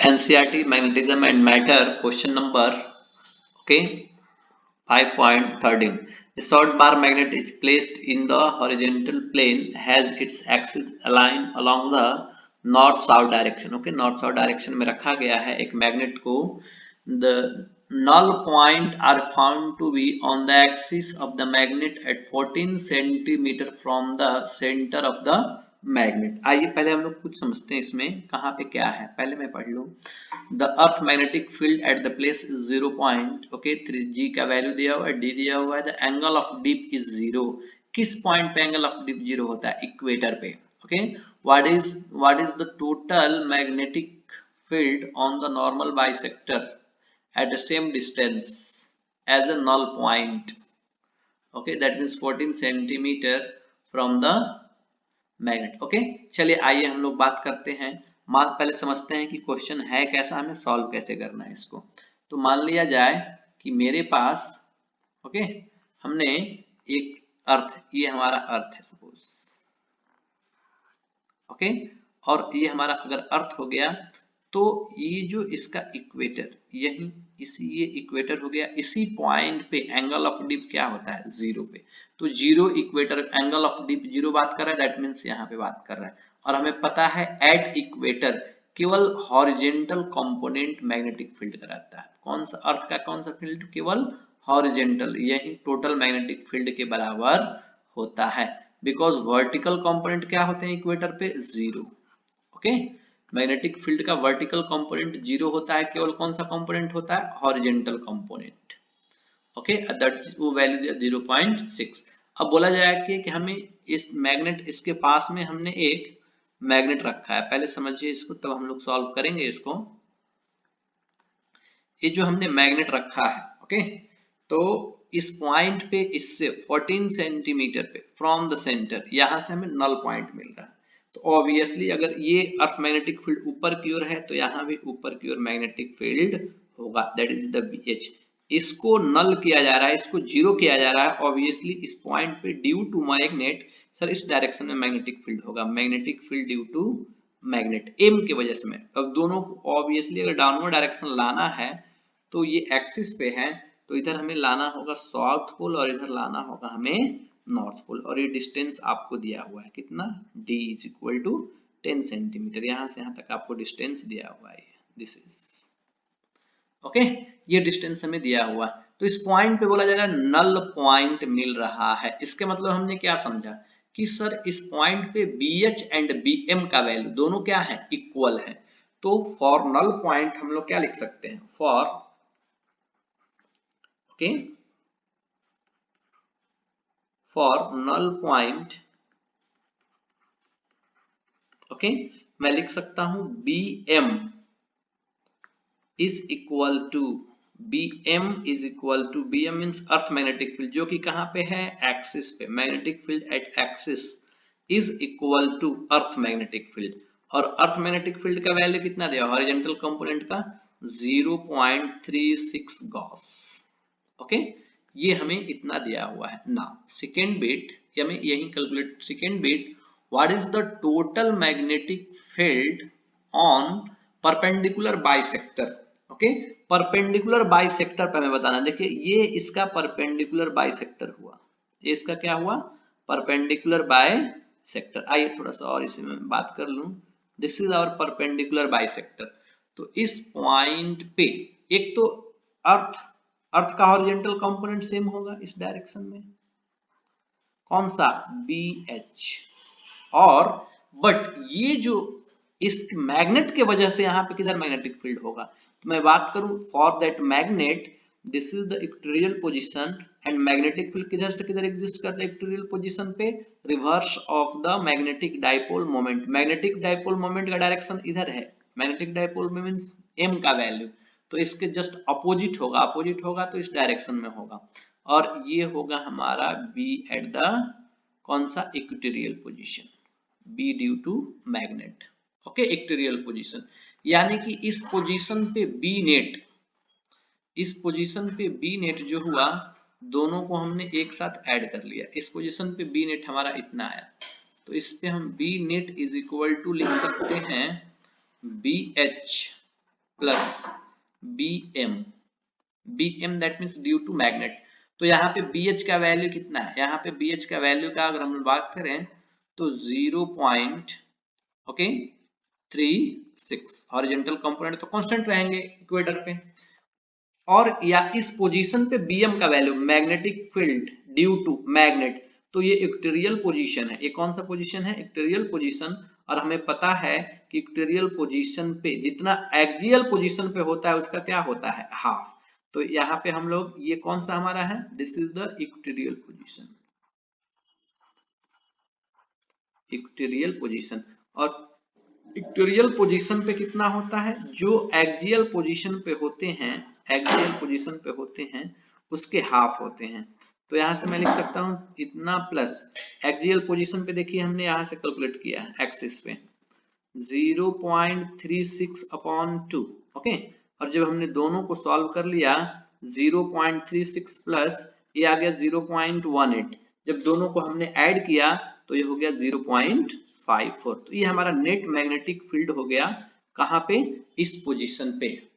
NCERT Magnetism and Matter question number okay 5.13. A short bar magnet is placed in the horizontal plane, has its axis aligned along the north south direction. Okay, north south direction में रखा गया है एक magnet को. The null point are found to be on the axis of the magnet at 14 centimeter from the center of the magnet. आइए पहले हम लोग कुछ समझते हैं इसमें कहाँ पे क्या है. पहले मैं पढ़ लूं. The earth magnetic field at the place is 0 point. Okay, 3g का वैल्यू दिया हुआ है, d दिया हुआ है. The angle of dip is 0. किस पॉइंट पे एंगल ऑफ डिप 0 होता है? इक्वेटर पे. Okay, what is the total magnetic field on the normal bisector at the same distance as a null point. Okay, that means 14 centimeter from the magnet. Okay, चलिए आइए हम लोग बात करते हैं. पहले समझते हैं कि क्वेश्चन है कैसा, हमें सॉल्व कैसे करना है इसको. तो मान लिया जाए कि मेरे पास ओके हमने एक अर्थ, ये हमारा अर्थ है सपोज. ओके, और ये हमारा अगर अर्थ हो गया तो ये जो इसका इक्वेटर यही इसी ये इक्वेटर हो गया. इसी पॉइंट पे एंगल ऑफ डिप क्या होता है? 0 पे. तो 0 इक्वेटर एंगल ऑफ डिप 0 बात कर रहा है, दैट मीन्स यहाँ पे बात कर रहा है. और हमें पता है एट इक्वेटर केवल हॉरिजेंटल कंपोनेंट मैग्नेटिक फील्ड कराता है. कौन सा अर्थ का कौन सा फील्ड? केवल हॉरिजेंटल, यही टोटल मैग्नेटिक फील्ड के बराबर होता है. बिकॉज वर्टिकल कंपोनेंट क्या होते हैं इक्वेटर पे? 0. ओके, मैग्नेटिक फील्ड का वर्टिकल कंपोनेंट 0 होता है. केवल कौन सा कंपोनेंट होता है? Horizontal component. ओके, दैट वो वैल्यू दिया 0.6. अब बोला जाए कि हमें इस मैग्नेट, इसके पास में हमने एक मैग्नेट रखा है. पहले समझिए इसको, तब हम लोग सॉल्व करेंगे इसको. ये जो हमने मैग्नेट रखा है ओके, तो इस पॉइंट पे इससे 14 सेंटीमीटर पे फ्रॉम द सेंटर यहां से हमें नल पॉइंट मिल रहा है. तो ऑब्वियसली अगर ये अर्थ मैग्नेटिक फील्ड ऊपर की ओर है तो यहाँ भी ऊपर की ओर मैग्नेटिक फील्ड होगा, दैट इज द BH. इसको नल किया जा रहा है, इसको 0 किया जा रहा है. ऑब्वियसली इस पॉइंट पे ड्यू टू मैग्नेट, सर इस डायरेक्शन में मैग्नेटिक फील्ड होगा. Magnetic field due to magnet M की वजह से. में अब दोनों को ऑब्वियसली अगर डाउनवर्ड डायरेक्शन लाना है तो ये एक्सिस पे है, तो इधर हमें लाना होगा साउथ पोल और इधर लाना होगा हमें नॉर्थ पोल. और ये डिस्टेंस आपको दिया हुआ है कितना? d is equal to 10 centimetre. यहां से यहां तक आपको डिस्टेंस दिया हुआ है. दिस इज ओके, ये डिस्टेंस हमें दिया हुआ है. तो इस पॉइंट पे बोला जाएगा नल पॉइंट मिल रहा है. इसके मतलब हमने क्या समझा कि सर इस पॉइंट पे BH एंड BM का वैल्यू दोनों क्या है? इक्वल है. तो फॉर नल पॉइंट हम लोग क्या लिख सकते हैं? For okay, for null point okay, मैं लिख सकता हूं BM is equal to BM is equal to BM means earth magnetic field जो कि कहां पे है? एक्सिस पे. Magnetic field at axis is equal to earth magnetic field. और अर्थ मैग्नेटिक फील्ड का वैल्यू कितना दिया? हॉरिजॉन्टल कंपोनेंट का 0.36 गॉस. ओके, ये हमें इतना दिया हुआ है ना. सेकेंड बिट या मैं यही calculate. Second bit, what is the total magnetic field on perpendicular bisector. Okay, perpendicular bisector पे हमें बताना. देखिए ये इसका परपेंडिकुलर बाइसेक्टर हुआ, ये इसका क्या हुआ? Perpendicular bisector. आइए थोड़ा सा और इसी में बात कर लूं. This is our perpendicular bisector. तो इस पॉइंट पे एक तो अर्थ का हॉरिजॉन्टल कंपोनेंट सेम होगा इस डायरेक्शन में, कौन सा? BH. और बट ये जो इस मैग्नेट के वजह से यहाँ पे किधर मैग्नेटिक फील्ड होगा? तो मैं बात करूं for that magnet, this is the equatorial position and magnetic field किधर से किधर एग्जिस्ट करता है? इक्वेटोरियल पोजीशन पे, reverse of the magnetic dipole moment. Magnetic dipole moment का डायरेक्शन इधर है. मैग्नेटिक डाइपोल में मींस M का वैल्यू, तो इसके जस्ट अपोजिट होगा. अपोजिट होगा तो इस डायरेक्शन में होगा. और ये होगा हमारा B एट द कौन सा? Equatorial position. B due to magnet. Okay, equatorial position यानी कि इस पोजीशन पे B नेट, इस पोजीशन पे B नेट जो हुआ, दोनों को हमने एक साथ ऐड कर लिया. इस पोजीशन पे B नेट हमारा इतना आया, तो इस पे हम B net is equal to लिख सकते हैं BH plus BM, BM that means due to magnet. तो यहाँ पे BH का वैल्यू कितना है, यहाँ पे BH का वैल्यू का अगर हम बात करें तो 0.36 हॉरिजॉन्टल कंपोनेंट तो कांस्टेंट रहेंगे इक्वेटर पे, और या इस पोजीशन पे BM का value magnetic field due to magnet, तो ये इक्वेटोरियल पोजीशन है। ये कौन सा पोजीशन है, इक्वेटोरियल पोजीशन। और हमें पता है कि इक्वेटोरियल पोजीशन पे जितना एक्सियल पोजीशन पे होता है उसका क्या होता है, हाफ। तो यहाँ पे हम लोग, ये कौन सा हमारा है, this is the equatorial position, equatorial position. और इक्वेटोरियल पोजीशन पे कितना होता है, जो एक्सियल पोजीशन पे होते हैं, एक्सियल पोजीशन पे होते हैं उसके हाफ होते हैं। तो यहां से मैं लिख सकता हूं इतना प्लस एक्सियल पोजीशन पे, देखिए हमने यहां से कैलकुलेट किया है एक्सिस पे 0.36 अपॉन 2, ओके। और जब हमने दोनों को सॉल्व कर लिया 0.36 प्लस ये आ गया 0.18, जब दोनों को हमने ऐड किया तो ये हो गया 0.54। तो ये हमारा नेट मैग्नेटिक फील्ड हो गया कहां पे, इस पोजीशन पे।